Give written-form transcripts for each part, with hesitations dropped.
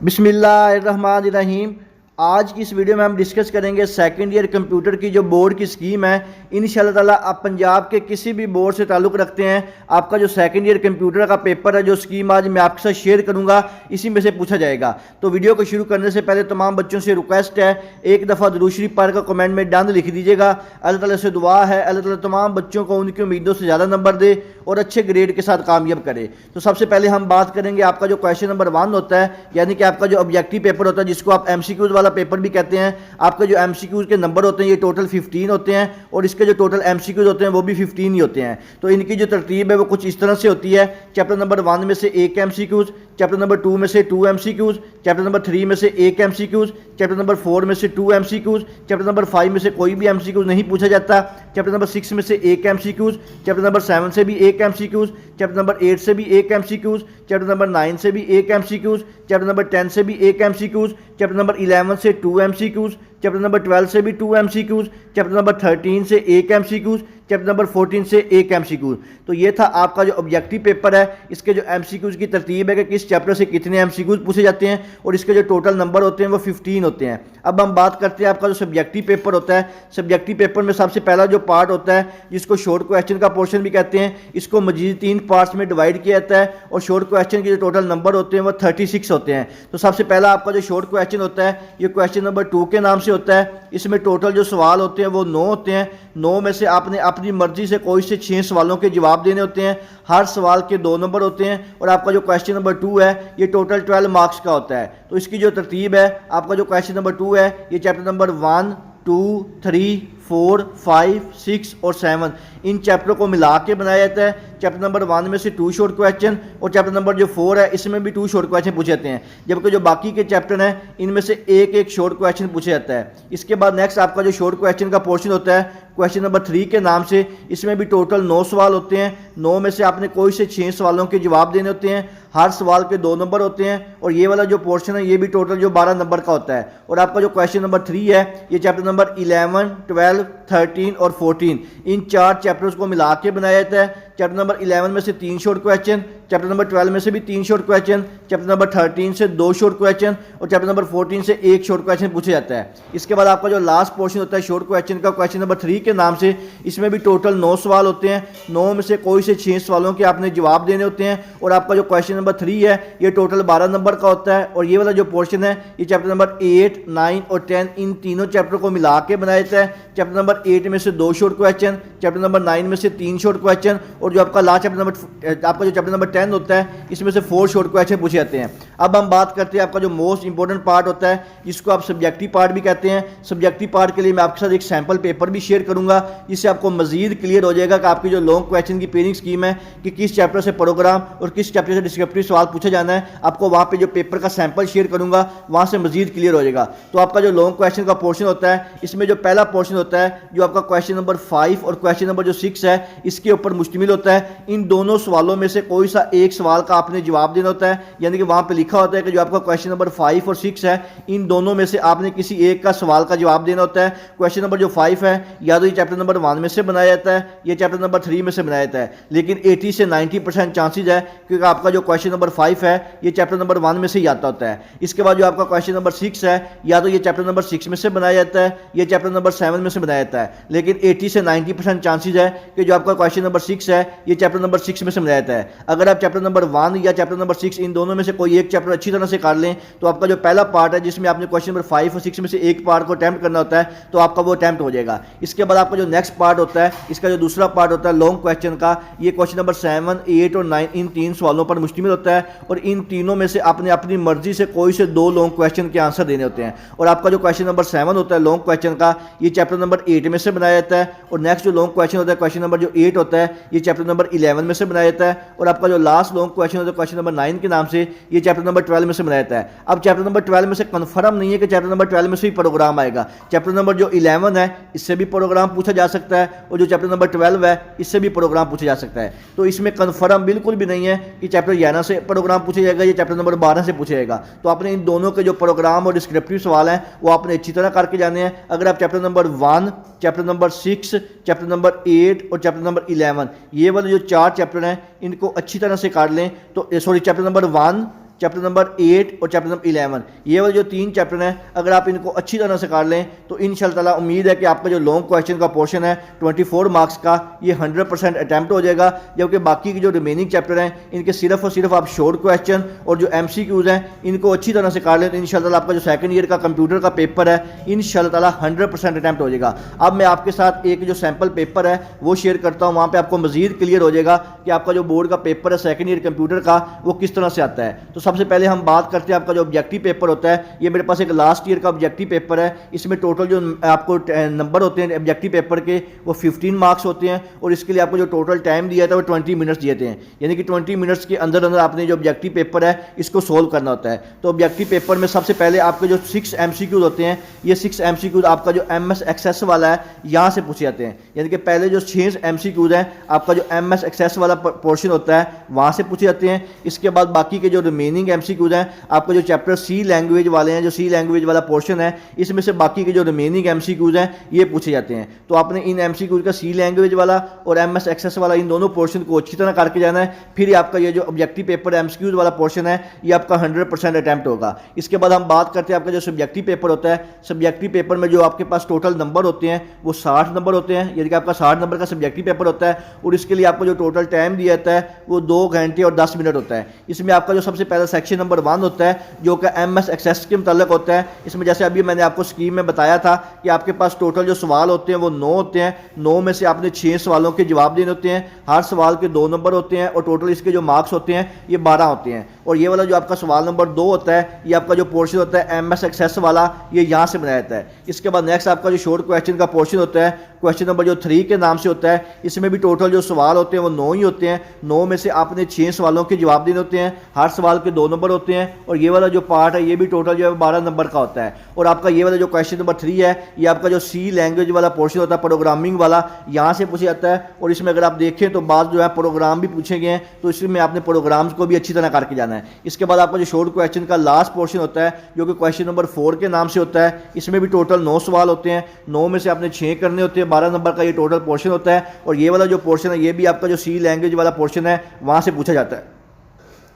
बिस्मिल्लाहिर्रहमानिर्रहीम। आज की इस वीडियो में हम डिस्कस करेंगे सेकंड ईयर कंप्यूटर की जो बोर्ड की स्कीम है। इंशाअल्लाह ताला आप पंजाब के किसी भी बोर्ड से ताल्लुक़ रखते हैं, आपका जो सेकंड ईयर कंप्यूटर का पेपर है, जो स्कीम आज मैं आपके साथ शेयर करूंगा, इसी में से पूछा जाएगा। तो वीडियो को शुरू करने से पहले तमाम बच्चों से रिक्वेस्ट है, एक दफ़ा दुरूद शरीफ पढ़ कर कमेंट में डन लिख दीजिएगा। अल्लाह ताला से दुआ है अल्लाह ताला तमाम बच्चों को उनकी उम्मीदों से ज़्यादा नंबर दे और अच्छे ग्रेड के साथ कामयाब करे। तो सबसे पहले हम बात करेंगे आपका जो क्वेश्चन नंबर 1 होता है, यानी कि आपका जो ऑब्जेक्टिव पेपर होता है, जिसको आप MCQs वाला पेपर भी कहते हैं। आपके जो MCQs के नंबर होते हैं ये टोटल 15 होते हैं और इसके जो टोटल MCQs होते हैं वो भी 15 ही होते हैं। तो इनकी जो तरतीब है वो कुछ इस तरह से होती है। चैप्टर नंबर 1 में से 1 MCQs, चैप्टर नंबर 2 में से 2 MCQs, चैप्टर नंबर 3 में से 1 MCQs, चैप्टर नंबर 4 में से 2 MCQs, चैप्टर नंबर 5 में से कोई भी MCQs नहीं पूछा जाता, चैप्टर नंबर 6 में से 1 MCQs, चैप्टर नंबर 7 से भी 1 MCQs, चैप्टर नंबर 8 से भी 1 MCQs, चैप्टर नंबर 9 से भी 1 MCQs, चैप्टर नंबर 10 से भी 1 MCQs, चैप्टर नंबर 11 से 2 MCQs, चैप्टर नंबर 12 से भी 2 MCQs, चैप्टर नंबर 13 से 1 MCQs, चैप्टर नंबर 14 से 1 MCQs। तो ये था आपका जो ऑब्जेक्टिव पेपर है। इसके जो MCQs की तरतीब है कि किस चैप्टर से कितने MCQs पूछे जाते हैं और इसके जो टोटल नंबर होते हैं वो 15 होते हैं। अब हम बात करते हैं आपका जो सब्जेक्टिव पेपर होता है। सब्जेक्टिव पेपर में सबसे पहला जो पार्ट होता है, जिसको शॉर्ट क्वेश्चन का पोर्शन भी कहते हैं, इसको मजीद 3 पार्ट्स में डिवाइड किया जाता है और शॉर्ट क्वेश्चन के जो टोटल नंबर होते हैं वो 36 होते हैं। तो सबसे पहला आपका जो शॉर्ट क्वेश्चन होता है ये क्वेश्चन नंबर 2 के नाम से होता है। इसमें टोटल जो सवाल होते हैं वो 9 होते हैं। 9 में से आपने अपनी मर्जी से कोई से 6 सवालों के जवाब देने होते हैं। हर सवाल के 2 नंबर होते हैं और आपका जो क्वेश्चन नंबर 2 है ये टोटल 12 मार्क्स का होता है। तो इसकी जो तरतीब है, आपका जो क्वेश्चन नंबर 2 है ये चैप्टर नंबर 1, 2, 3, 4, 5, 6 और 7 इन चैप्टरों को मिला के बनाया जाता है। चैप्टर नंबर 1 में से 2 शॉर्ट क्वेश्चन और चैप्टर नंबर जो 4 है इसमें भी 2 शॉर्ट क्वेश्चन पूछे जाते हैं, जबकि जो बाकी के चैप्टर हैं इनमें से एक शॉर्ट क्वेश्चन पूछा जाता है। इसके बाद नेक्स्ट आपका जो शॉर्ट क्वेश्चन का पोर्शन होता है क्वेश्चन नंबर 3 के नाम से, इसमें भी टोटल 9 सवाल होते हैं। 9 में से आपने कोई से 6 सवालों के जवाब देने होते हैं। हर सवाल के 2 नंबर होते हैं और ये वाला जो पोर्शन है ये भी टोटल जो 12 नंबर का होता है। और आपका जो क्वेश्चन नंबर 3 है ये चैप्टर नंबर 11, 12, 13 और 14 इन 4 चैप्टर्स को मिला के बनाया जाता है। चैप्टर नंबर 11 में से 3 शॉर्ट क्वेश्चन, चैप्टर नंबर 12 में से भी 3 शॉर्ट क्वेश्चन, चैप्टर नंबर 13 से 2 शॉर्ट क्वेश्चन और चैप्टर नंबर 14 से 1 शॉर्ट क्वेश्चन पूछा जाता है। इसके बाद आपका जो लास्ट पोर्शन होता है शॉर्ट क्वेश्चन का क्वेश्चन नंबर 3 के नाम से, इसमें भी टोटल 9 सवाल होते हैं। 9 में से कोई से 6 सवालों के आपने जवाब देने होते हैं और आपका जो क्वेश्चन नंबर 3 है ये टोटल 12 नंबर का होता है। और ये वाला जो पोर्शन है ये चैप्टर नंबर 8, 9 और 10 इन तीनों चैप्टर को मिला के बनाया जाता है। चैप्टर नंबर 8 में से 2 शॉर्ट क्वेश्चन, चैप्टर नंबर 9 में से 3 शॉर्ट क्वेश्चन और जो आपका लास्ट आपका जो चैप्टर नंबर 10 होता है इसमें से 4 शॉर्ट क्वेश्चन पूछे जाते हैं। अब हम बात करते हैं आपका जो मोस्ट इंपॉर्टेंट पार्ट होता है, जिसको आप सब्जेक्टिव पार्ट भी कहते हैं। सब्जेक्टिव पार्ट के लिए मैं आपके साथ एक सैम्पल पेपर भी शेयर करूंगा, जिससे आपको मजीद क्लियर हो जाएगा कि आपकी जो लॉन्ग क्वेश्चन की पेयरिंग स्कीम है कि किस चैप्टर से प्रोग्राम और किस चैप्टर से डिस्क्रिप्टिव सवाल पूछा जाना है। आपको वहाँ पे जो पेपर का सैंपल शेयर करूंगा वहाँ से मजीद क्लियर हो जाएगा। तो आपका जो लॉन्ग क्वेश्चन का पोर्शन होता है, इसमें जो पहला पोर्शन होता है जो आपका क्वेश्चन नंबर 5 और क्वेश्चन नंबर जो 6 है इसके ऊपर मुश्तमिल होता है। इन दोनों सवालों में से कोई सा एक सवाल का आपने जवाब देना होता है, यानी कि वहां पे लिखा होता है कि जो आपका क्वेश्चन नंबर 5 और 6 है इन दोनों में से आपने किसी एक का सवाल का जवाब देना होता है। क्वेश्चन नंबर जो 5 है या तो ये चैप्टर नंबर 1 में से बनाया जाता है या चैप्टर नंबर 3 में से बनाया जाता है, लेकिन 80 से 90% चांसेज है क्योंकि आपका जो क्वेश्चन नंबर 5 है ये चैप्टर नंबर 1 में से ही आता होता है। इसके बाद जो आपका क्वेश्चन नंबर 6 है या तो ये चैप्टर नंबर 6 में से बनाया जाता है या चैप्टर नंबर 7 में से बनाया जाता है, लेकिन 80 से 90% चांसेज है कि जो आपका क्वेश्चन नंबर 6 है ये चैप्टर नंबर 6 में से बनाया जाता है। अगर आप चैप्टर नंबर 1 या चैप्टर नंबर 6 इन दोनों में से कोई एक चैप्टर अच्छी तरह से कर लें तो आपका जो पहला पार्ट है जिसमें आपने क्वेश्चन नंबर 5 और 6 में से एक पार्ट को अटेम्प्ट करना होता है तो आपका वो अटेम्प्ट हो जाएगा। इसके बाद आपका जो नेक्स्ट पार्ट होता है, इसका जो दूसरा पार्ट होता है लॉन्ग क्वेश्चन का, ये क्वेश्चन नंबर 7, 8 और 9 इन 3 सवालों पर मुश्तमिल होता है और इन तीनों में से आपने अपनी मर्जी से कोई से 2 लॉन्ग क्वेश्चन के आंसर देने होते हैं। और आपका जो क्वेश्चन नंबर 7 होता है लॉन्ग क्वेश्चन का, ये चैप्टर नंबर 8 में से बनाया जाता है और नेक्स्ट जो लॉन्ग क्वेश्चन होता है क्वेश्चन नंबर जो 8 होता है ये चैप्टर नंबर 11 में से बनाया जाता है और आपका जो लास्ट लॉन्ग क्वेश्चन होता है क्वेश्चन नंबर 9 के नाम से, ये चैप्टर नंबर 12 में से बनाया जाता है। अब चैप्टर नंबर 12 में से कंफर्म नहीं है कि चैप्टर नंबर 12 में से ही प्रोग्राम आएगा। चैप्टर नंबर जो 11 है इससे भी प्रोग्राम पूछा जा सकता है और जो चैप्टर नंबर 12 है इससे भी प्रोग्राम पूछा जा सकता है। तो इसमें कंफर्म बिल्कुल भी नहीं है कि चैप्टर 11 से प्रोग्राम पूछा जाएगा या चैप्टर नंबर 12 से पूछा जाएगा। तो आपने इन दोनों के जो प्रोग्राम और डिस्क्रिप्टिव सवाल हैं वो आपने अच्छी तरह करके जाने हैं। अगर आप chapter number 1, chapter number 6, chapter number 8 और चैप्टर नंबर 11 ये वाले जो 4 चैप्टर हैं इनको अच्छी तरह से कर लें तो sorry chapter number 1, chapter number 8 और चैप्टर नंबर 11। ये वाले जो 3 चैप्टर हैं, अगर आप इनको अच्छी तरह से कर लें तो इंशाल्लाह ताला उम्मीद है कि आपका जो लॉन्ग क्वेश्चन का पोर्शन है 24 मार्क्स का, ये 100% अटैम्प्ट हो जाएगा। जबकि बाकी के जो रिमेनिंग चैप्टर हैं इनके सिर्फ और सिर्फ आप शॉर्ट क्वेश्चन और जो MCQs हैं इनको अच्छी तरह से कर लें तो इंशाल्लाह ताला आपका जो सेकंड ईयर का कंप्यूटर का पेपर है इंशाल्लाह ताला 100% अटैम्प्ट हो जाएगा। अब मैं आपके साथ एक जो सैम्पल पेपर है वो शेयर करता हूँ, वहाँ पर आपको मजीद क्लियर हो जाएगा कि आपका जो बोर्ड का पेपर है सेकंड ईयर कंप्यूटर का वो किस तरह से आता है। तो सबसे पहले हम बात करते हैं आपका जो ऑब्जेक्टिव पेपर होता है। ये मेरे पास एक लास्ट ईयर का ऑब्जेक्टिव पेपर है। इसमें टोटल जो आपको नंबर होते हैं ऑब्जेक्टिव पेपर के वो 15 मार्क्स होते हैं और इसके लिए आपको जो टोटल टाइम दिया था वो 20 मिनट्स दिए थे, यानी कि 20 मिनट्स के अंदर अंदर आपने जो ऑब्जेक्टिव पेपर है इसको सोल्व करना होता है। तो ऑब्जेक्टिव पेपर में सबसे पहले आपके जो 6 MCQs होते हैं, ये 6 MCQs आपका जो MS एक्सेस वाला है यहाँ से पूछे जाते हैं, यानी कि पहले जो 6 MCQs हैं आपका जो MS एक्सेस वाला पोर्शन होता है वहाँ से पूछे जाते हैं। इसके बाद बाकी के जो रिमेनिंग MCQs हैं आपका जो चैप्टर C लैंग्वेज वाले हैं, जो C लैंग्वेज वाला पोर्शन है इसमें से बाकी के जो रिमेनिंग MCQs हैं ये पूछे जाते हैं। तो आपने इन MCQs का C लैंग्वेज वाला और MS एक्सेस वाला इन दोनों पोर्शन को अच्छी तरह करके जाना है, फिर आपका ये जो ऑब्जेक्टिव पेपर MCQs वाला पोर्शन है ये आपका 100% अटैम्प्ट होगा। इसके बाद हम बात करते हैं आपका जो सब्जेक्टिव पेपर होता है। सब्जेक्टिव पेपर में जो आपके पास टोटल नंबर होते हैं वो 60 नंबर होते हैं, यानी कि आपका 60 नंबर का सब्जेक्टिव पेपर होता है और इसके लिए आपको जो टोटल टाइम दिया जाता है वो 2 घंटे और 10 मिनट होता है। इसमें आपका जो सबसे पहला सेक्शन नंबर 1 होता है जो कि MS एक्सेस के मुताल्लिक होता है। इसमें जैसे अभी मैंने आपको स्कीम में बताया था कि आपके पास टोटल जो सवाल होते हैं वो 9 होते हैं, 9 में से आपने 6 सवालों के जवाब देने होते हैं, हर सवाल के 2 नंबर होते हैं और टोटल इसके जो मार्क्स होते हैं ये 12 होते हैं। और ये वाला जो आपका सवाल नंबर 2 होता है ये आपका जो पोर्शन होता है MS एक्सेस वाला ये यहाँ से बनाया जाता है। इसके बाद नेक्स्ट आपका जो शॉर्ट क्वेश्चन का पोर्शन होता है, क्वेश्चन नंबर जो 3 के नाम से होता है, इसमें भी टोटल जो सवाल होते हैं वो 9 ही होते हैं, 9 में से आपने 6 सवालों के जवाब देने होते हैं, हर सवाल के 2 नंबर होते हैं और ये वाला जो पार्ट है ये भी टोटल जो है 12 नंबर का होता है। और आपका ये वाला जो क्वेश्चन नंबर 3 है ये आपका जो C लैंग्वेज वाला पोर्शन होता है, प्रोग्रामिंग वाला, यहाँ से पूछा जाता है। और इसमें अगर आप देखें तो बाद जो है प्रोग्राम भी पूछे गए हैं, तो इसमें आपने प्रोग्राम्स को भी अच्छी तरह करके जाना है। इसके बाद आपका जो शॉर्ट क्वेश्चन का लास्ट पोर्शन होता है जो कि क्वेश्चन नंबर 4 के नाम से होता है, इसमें भी टोटल 9 सवाल होते हैं, 9 में से आपने 6 करने होते हैं, 12 नंबर का ये टोटल पोर्शन होता है। और ये वाला जो पोर्शन है ये भी आपका जो C लैंग्वेज वाला पोर्शन है वहाँ से पूछा जाता है।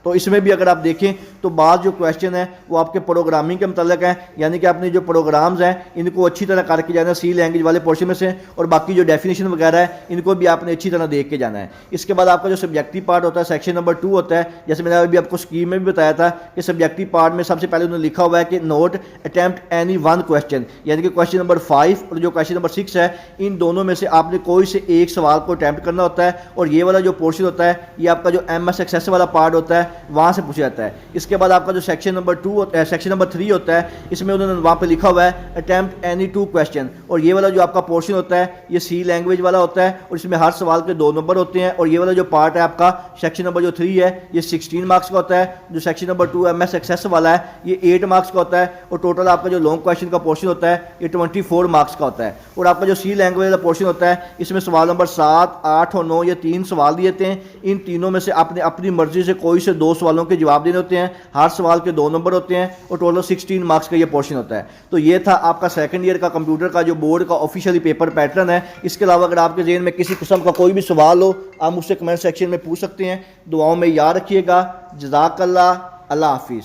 तो इसमें भी अगर आप देखें तो बाद जो क्वेश्चन है वो आपके प्रोग्रामिंग के मतलब है, यानी कि आपने जो प्रोग्राम्स हैं इनको अच्छी तरह करके जाना है C लैंग्वेज वाले पोर्शन में से, और बाकी जो डेफिनेशन वगैरह है इनको भी आपने अच्छी तरह देख के जाना है। इसके बाद आपका जो सब्जेक्टिव पार्ट होता है सेक्शन नंबर 2 होता है। जैसे मैंने अभी आपको स्कीम में भी बताया था कि सब्जेक्टिव पार्ट में सबसे पहले उन्होंने लिखा हुआ है कि नोट अटैम्प्ट एनी 1 क्वेश्चन, यानी कि क्वेश्चन नंबर 5 और जो क्वेश्चन नंबर 6 है इन दोनों में से आपने कोई से एक सवाल को अटैम्प्ट करना होता है। और ये वाला जो पोर्शन होता है ये आपका जो MS एक्सेस वाला पार्ट होता है वहाँ से पूछा जाता है। इसके बाद आपका जो सेक्शन नंबर 2 होता है, सेक्शन नंबर 3 होता है, इसमें उन्होंने वहाँ पे लिखा हुआ है अटैम्प्ट एनी 2 क्वेश्चन। और ये वाला जो आपका पोर्शन होता है ये C लैंग्वेज वाला होता है और इसमें हर सवाल के 2 नंबर होते हैं। और ये वाला जो पार्ट है आपका सेक्शन नंबर जो 3 है ये 16 मार्क्स का होता है। जो सेक्शन नंबर 2 MS एक्सेस वाला है ये 8 मार्क्स का होता है और टोटल आपका जो लॉन्ग क्वेश्चन का पोर्शन होता है ये 24 मार्क्स का होता है। और आपका जो C लैंग्वेज वाला पोर्शन होता है इसमें सवाल नंबर 7, 8 और 9 ये 3 सवाल दिए थे, इन तीनों में से आपने अपनी मर्जी से कोई से 2 सवालों के जवाब देने होते हैं, हर सवाल के 2 नंबर होते हैं और टोटल 16 मार्क्स का ये पोर्शन होता है। तो ये था आपका सेकंड ईयर का कंप्यूटर का जो बोर्ड का ऑफिशियली पेपर पैटर्न है। इसके अलावा अगर आपके ज़हन में किसी किस्म का कोई भी सवाल हो आप मुझसे कमेंट सेक्शन में पूछ सकते हैं। दुआओं में याद रखिएगा। जज़ाकल्लाह, अल्लाह हाफिज़।